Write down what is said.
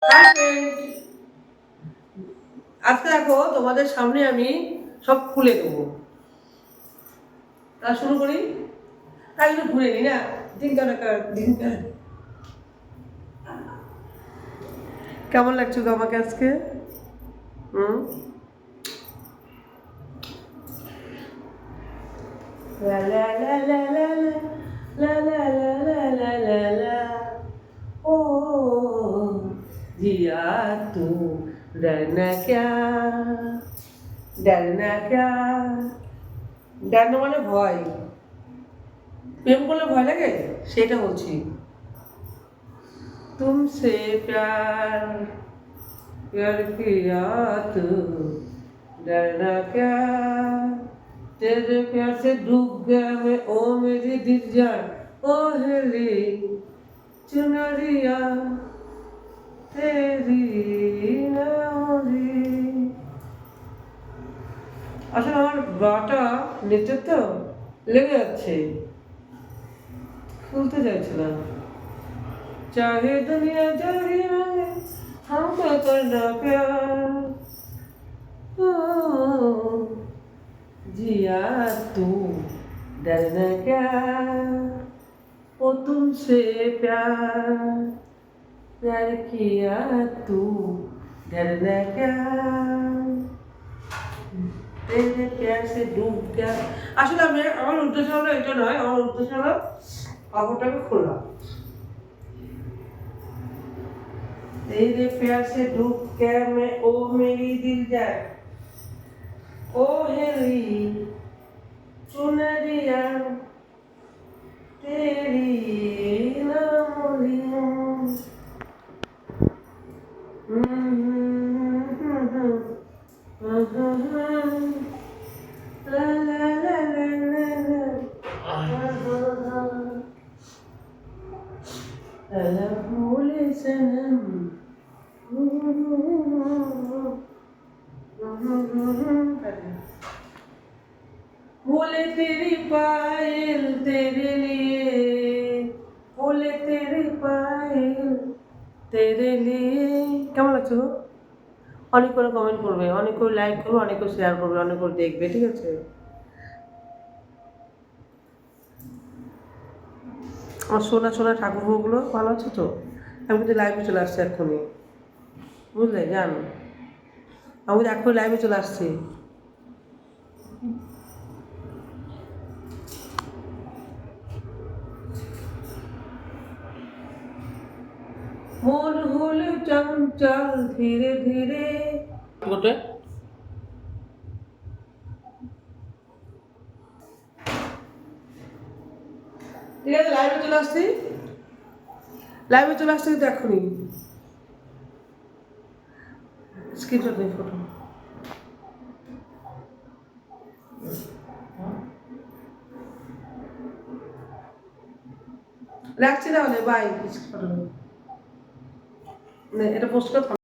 Hi friend, আজকে দেখো তোমাদের সামনে আমি সব খুলে দেবো। তা শুরু করি। তাই একটু ঘুরে নি না, দিনকার কেমন লাগছে তো আমাকে আজকে? হুম, লা লা লা লা লা লা লা লা লা লা লা লা ও जिया तू डरना क्या डरना क्या डरना মানে ভয়। প্রেম করলে ভয় লাগে সেটা বলছি। तुमसे प्यार किया तो डरना क्या तेरे प्यार से डूब गया मैं ओ मेरी दिल जान ओ हेली चुनरिया तेरी नारी। আসলে আমার বাটা নেচে তো লেগে যাচ্ছে, খুলতে চাইছিলাম। चाहे दुनिया जाही मांगे हमको करना प्यार ओ जिया तू डरना क्या ओ तुमसे प्यार प्यार किया तू डरना क्या तेरे प्यार से डूब गया। আসলে আমি আমার উদ্দেশ্য হলো এটা নয়, আমার উদ্দেশ্য হলো কাপড়টাকে খোলা। तेरे प्यार से डूब गया मैं ओ मेरी दिल जाए ओ हेरी चुनरिया तेरी नामोलिया। ला ला ला ला ला ला भूले सनम बोले तेरी पायल तेरे लिए बोले तेरी पायल तेरे लिए। কেমন লাগছে গো? অনেক করে কমেন্ট করবে, অনেক করে লাইক করবে, অনেক করে শেয়ার করবে, অনেক করে দেখবে, ঠিক আছে? আমার সোনা সোনা ঠাকুর বউগুলো ভালো আছে তো? আমি কিন্তু লাইভে চলে আসছি এক্ষুনি, বুঝলে জান? আমি কিন্তু এক্ষুনি লাইভে চলে আসছি। মন হলে চঞ্চল ধীরে ধীরে গোটে ঠিক আছে, লাইভে চলে আসছি, লাইভে চলে আসছি কিন্তু এক্ষুনি। স্ক্রিনশট নেই, ফটো রাখছি তাহলে, বাই। এটা পোস্ট করে